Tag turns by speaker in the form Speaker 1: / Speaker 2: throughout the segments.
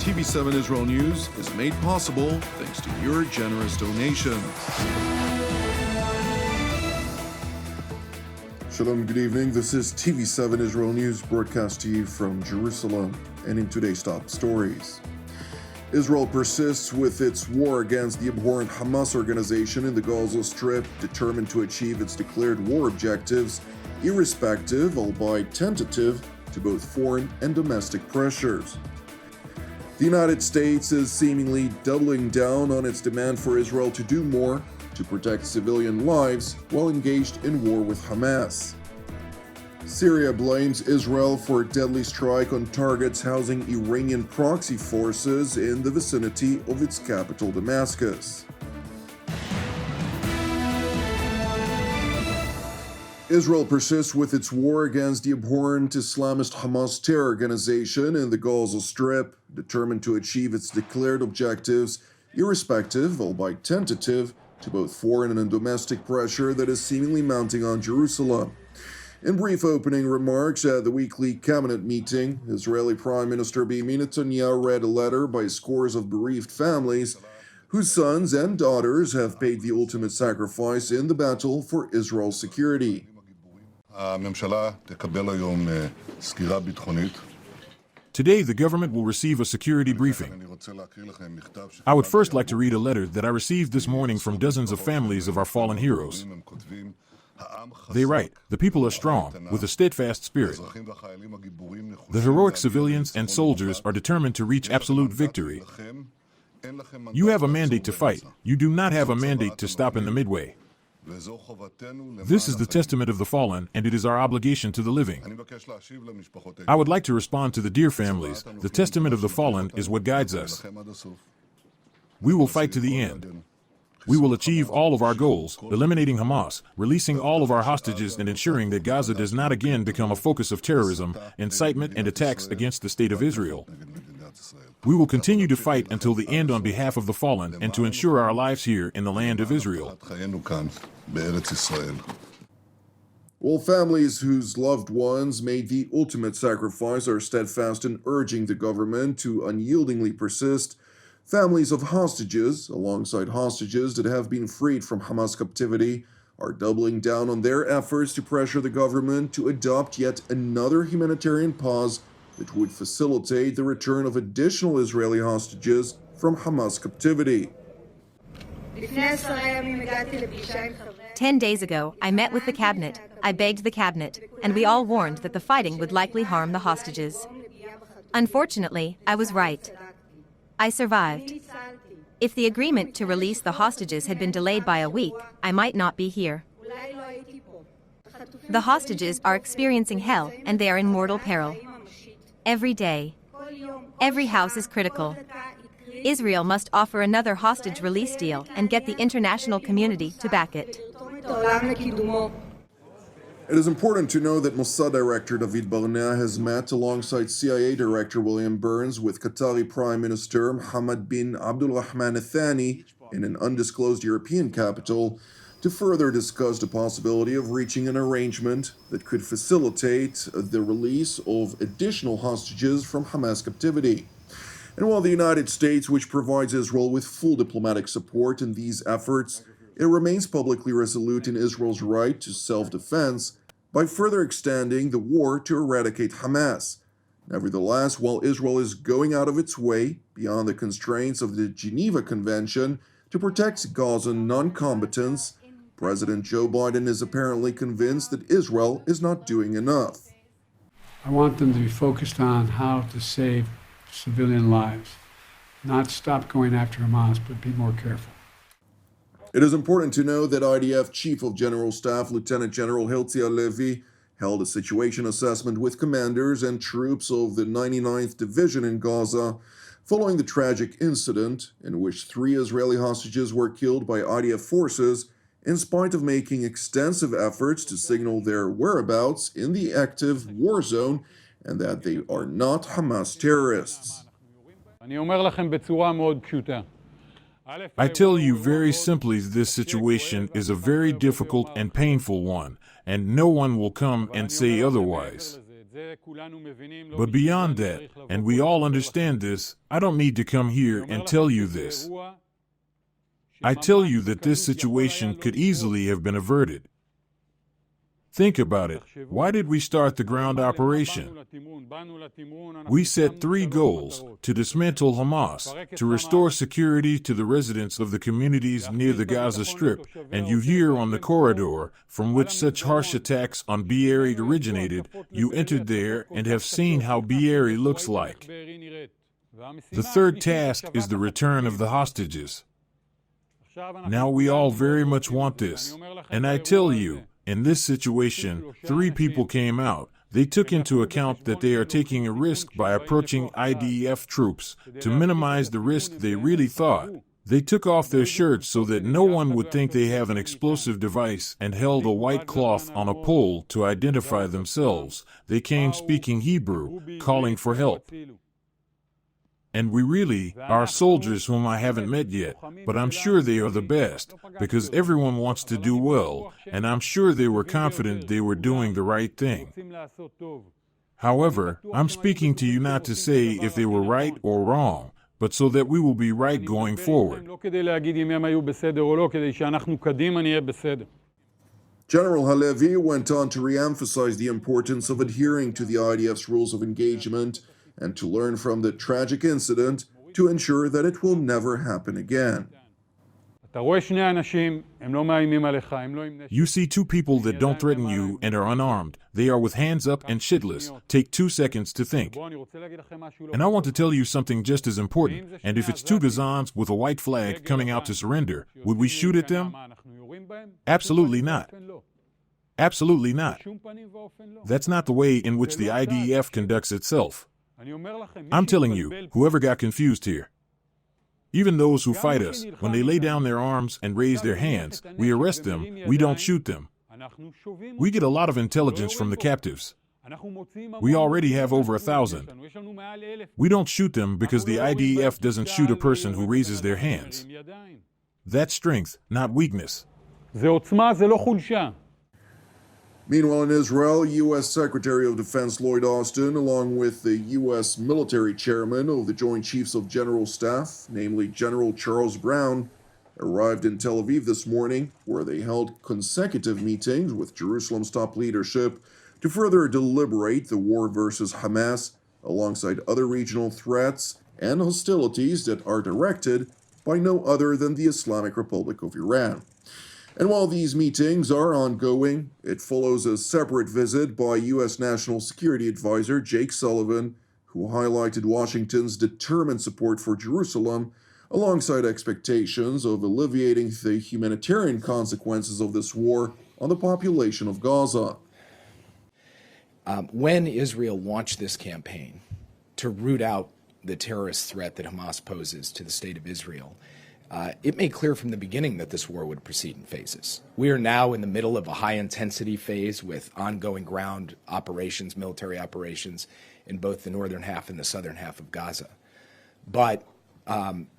Speaker 1: TV7 Israel News is made possible thanks to your generous donations. Shalom, good evening. This is TV7 Israel News broadcast to you from Jerusalem. And in today's top stories, Israel persists with its war against the abhorrent Hamas organization in the Gaza Strip, determined to achieve its declared war objectives, irrespective, albeit tentative, to both foreign and domestic pressures. The United States is seemingly doubling down on its demand for Israel to do more to protect civilian lives while engaged in war with Hamas. Syria blames Israel for a deadly strike on targets housing Iranian-proxy forces in the vicinity of its capital, Damascus. Israel persists with its war against the abhorrent Islamist Hamas terror organization in the Gaza Strip, determined to achieve its declared objectives, irrespective, albeit tentative, to both foreign and domestic pressure that is seemingly mounting on Jerusalem. In brief opening remarks at the weekly cabinet meeting, Israeli Prime Minister Benjamin Netanyahu read a letter by scores of bereaved families whose sons and daughters have paid the ultimate sacrifice in the battle for Israel's security.
Speaker 2: Today, the government will receive a security briefing. I would first like to read a letter that I received this morning from dozens of families of our fallen heroes. They write, "The people are strong, with a steadfast spirit. The heroic civilians and soldiers are determined to reach absolute victory. You have a mandate to fight. You do not have a mandate to stop in the midway. This is the testament of the fallen, and it is our obligation to the living." I would like to respond to the dear families. The testament of the fallen is what guides us. We will fight to the end. We will achieve all of our goals, eliminating Hamas, releasing all of our hostages, and ensuring that Gaza does not again become a focus of terrorism, incitement, and attacks against the state of Israel. We will continue to fight until the end on behalf of the fallen and to ensure our lives here in the land of Israel.
Speaker 1: While families whose loved ones made the ultimate sacrifice are steadfast in urging the government to unyieldingly persist, families of hostages, alongside hostages that have been freed from Hamas captivity, are doubling down on their efforts to pressure the government to adopt yet another humanitarian pause that would facilitate the return of additional Israeli hostages from Hamas captivity.
Speaker 3: 10 days ago, I met with the cabinet. I begged the cabinet, and we all warned that the fighting would likely harm the hostages. Unfortunately, I was right. I survived. If the agreement to release the hostages had been delayed by a week, I might not be here. The hostages are experiencing hell, and they are in mortal peril. Every day. Every house is critical. Israel must offer another hostage release deal and get the international community to back it.
Speaker 1: It is important to know that Mossad Director David Barnea has met alongside CIA Director William Burns with Qatari Prime Minister Mohammed bin Abdulrahman Al Thani in an undisclosed European capital to further discuss the possibility of reaching an arrangement that could facilitate the release of additional hostages from Hamas captivity. And while the United States, which provides Israel with full diplomatic support in these efforts, it remains publicly resolute in Israel's right to self-defense by further extending the war to eradicate Hamas. Nevertheless, while Israel is going out of its way, beyond the constraints of the Geneva Convention, to protect Gazan non-combatants, President Joe Biden is apparently convinced that Israel is not doing enough.
Speaker 4: I want them to be focused on how to save civilian lives, not stop going after Hamas, but be more careful.
Speaker 1: It is important to know that IDF Chief of General Staff Lieutenant General Herzi Halevi held a situation assessment with commanders and troops of the 99th Division in Gaza following the tragic incident in which 3 Israeli hostages were killed by IDF forces in spite of making extensive efforts to signal their whereabouts in the active war zone and that they are not Hamas terrorists.
Speaker 2: I tell you very simply, this situation is a very difficult and painful one, and no one will come and say otherwise. But beyond that, and we all understand this, I don't need to come here and tell you this. I tell you that this situation could easily have been averted. Think about it. Why did we start the ground operation? We set 3 goals: to dismantle Hamas, to restore security to the residents of the communities near the Gaza Strip, and you hear on the corridor from which such harsh attacks on Be'eri originated, you entered there and have seen how Be'eri looks like. The third task is the return of the hostages. Now we all very much want this, and I tell you, in this situation, 3 people came out. They took into account that they are taking a risk by approaching IDF troops. To minimize the risk, they really thought. They took off their shirts so that no one would think they have an explosive device and held a white cloth on a pole to identify themselves. They came speaking Hebrew, calling for help. And we really are soldiers whom I haven't met yet, but I'm sure they are the best, because everyone wants to do well, and I'm sure they were confident they were doing the right thing. However, I'm speaking to you not to say if they were right or wrong, but so that we will be right going forward.
Speaker 1: General Halevi went on to re-emphasize the importance of adhering to the IDF's rules of engagement and to learn from the tragic incident to ensure that it will never happen again.
Speaker 2: You see 2 people that don't threaten you and are unarmed. They are with hands up and shitless. Take 2 seconds to think. And I want to tell you something just as important. And if it's 2 Gazans with a white flag coming out to surrender, would we shoot at them? Absolutely not. Absolutely not. That's not the way in which the IDF conducts itself. I'm telling you, whoever got confused here. Even those who fight us, when they lay down their arms and raise their hands, we arrest them, we don't shoot them. We get a lot of intelligence from the captives. We already have over 1,000. We don't shoot them because the IDF doesn't shoot a person who raises their hands. That's strength, not weakness.
Speaker 1: Meanwhile, in Israel, U.S. Secretary of Defense Lloyd Austin, along with the U.S. military chairman of the Joint Chiefs of General Staff, namely General Charles Brown, arrived in Tel Aviv this morning, where they held consecutive meetings with Jerusalem's top leadership to further deliberate the war versus Hamas, alongside other regional threats and hostilities that are directed by no other than the Islamic Republic of Iran. And while these meetings are ongoing, it follows a separate visit by U.S. National Security Advisor Jake Sullivan, who highlighted Washington's determined support for Jerusalem, alongside expectations of alleviating the humanitarian consequences of this war on the population of Gaza.
Speaker 5: When Israel launched this campaign to root out the terrorist threat that Hamas poses to the state of Israel, it made clear from the beginning that this war would proceed in phases. We are now in the middle of a high-intensity phase with ongoing ground operations, military operations, in both the northern half and the southern half of Gaza. But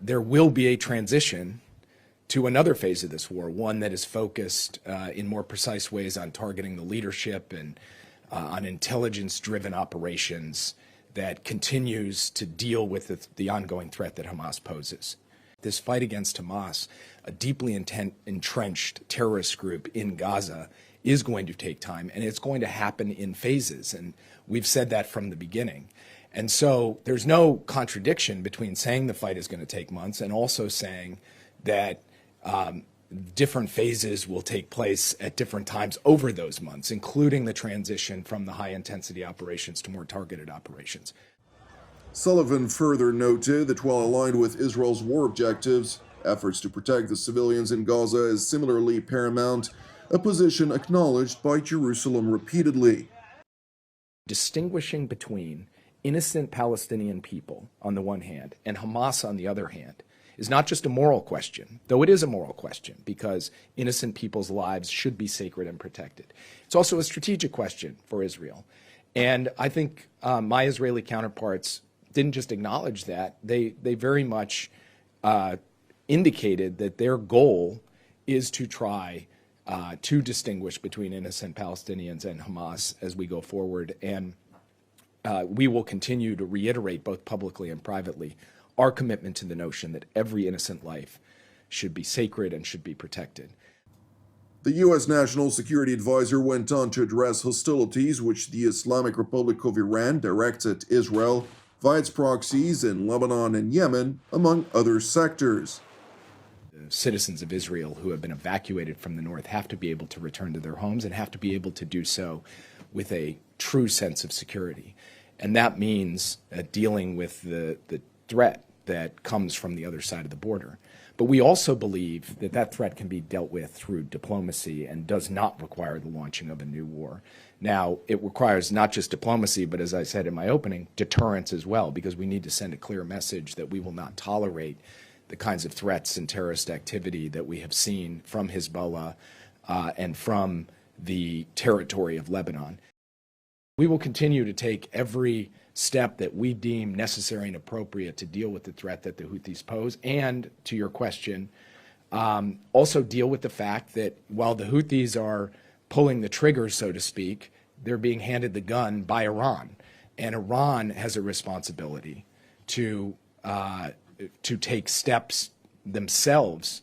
Speaker 5: there will be a transition to another phase of this war, one that is focused in more precise ways on targeting the leadership and on intelligence-driven operations that continues to deal with the ongoing threat that Hamas poses. This fight against Hamas, a deeply entrenched terrorist group in Gaza, is going to take time, and it's going to happen in phases. And we've said that from the beginning. And so there's no contradiction between saying the fight is going to take months and also saying that different phases will take place at different times over those months, including the transition from the high-intensity operations to more targeted operations.
Speaker 1: Sullivan further noted that while aligned with Israel's war objectives, efforts to protect the civilians in Gaza is similarly paramount, a position acknowledged by Jerusalem repeatedly.
Speaker 5: Distinguishing between innocent Palestinian people on the one hand and Hamas on the other hand is not just a moral question, though it is a moral question because innocent people's lives should be sacred and protected. It's also a strategic question for Israel. And I think my Israeli counterparts didn't just acknowledge that, they very much indicated that their goal is to try to distinguish between innocent Palestinians and Hamas as we go forward. And we will continue to reiterate both publicly and privately our commitment to the notion that every innocent life should be sacred and should be protected.
Speaker 1: The U.S. National Security Advisor went on to address hostilities which the Islamic Republic of Iran directs at Israel via its proxies in Lebanon and Yemen, among other sectors.
Speaker 5: The citizens of Israel who have been evacuated from the north have to be able to return to their homes and have to be able to do so with a true sense of security. And that means dealing with the threat that comes from the other side of the border. But we also believe that that threat can be dealt with through diplomacy and does not require the launching of a new war. Now, it requires not just diplomacy, but as I said in my opening, deterrence as well, because we need to send a clear message that we will not tolerate the kinds of threats and terrorist activity that we have seen from Hezbollah and from the territory of Lebanon. We will continue to take every step that we deem necessary and appropriate to deal with the threat that the Houthis pose, and, to your question, also deal with the fact that while the Houthis are pulling the trigger, so to speak, they're being handed the gun by Iran. And Iran has a responsibility to take steps themselves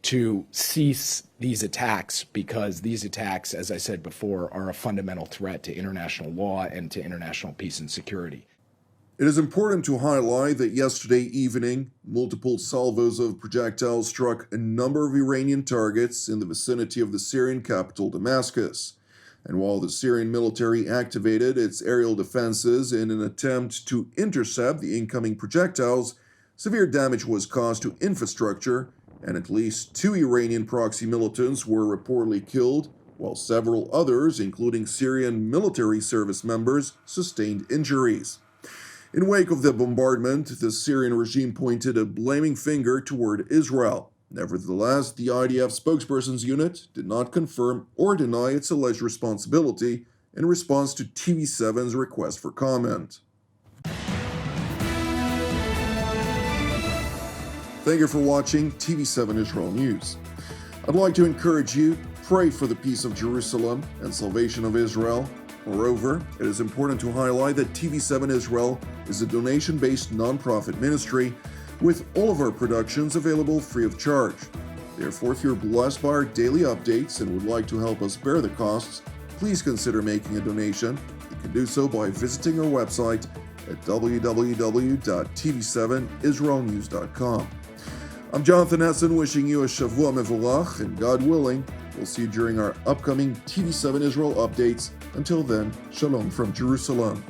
Speaker 5: to cease these attacks, because these attacks, as I said before, are a fundamental threat to international law and to international peace and security.
Speaker 1: It is important to highlight that yesterday evening, multiple salvos of projectiles struck a number of Iranian targets in the vicinity of the Syrian capital, Damascus. And while the Syrian military activated its aerial defenses in an attempt to intercept the incoming projectiles, severe damage was caused to infrastructure, and at least 2 Iranian-proxy militants were reportedly killed, while several others, including Syrian military service members, sustained injuries. In wake of the bombardment, the Syrian regime pointed a blaming finger toward Israel. Nevertheless, the IDF spokesperson's unit did not confirm or deny its alleged responsibility in response to TV7's request for comment. Thank you for watching TV7 Israel News. I'd like to encourage you, pray for the peace of Jerusalem and salvation of Israel. Moreover, it is important to highlight that TV7 Israel is a donation-based nonprofit ministry with all of our productions available free of charge. Therefore, if you're blessed by our daily updates and would like to help us bear the costs, please consider making a donation. You can do so by visiting our website at www.tv7israelnews.com. I'm Jonathan Essen, wishing you a Shavua Mevorach, and God willing, we'll see you during our upcoming TV7 Israel updates. Until then, Shalom from Jerusalem.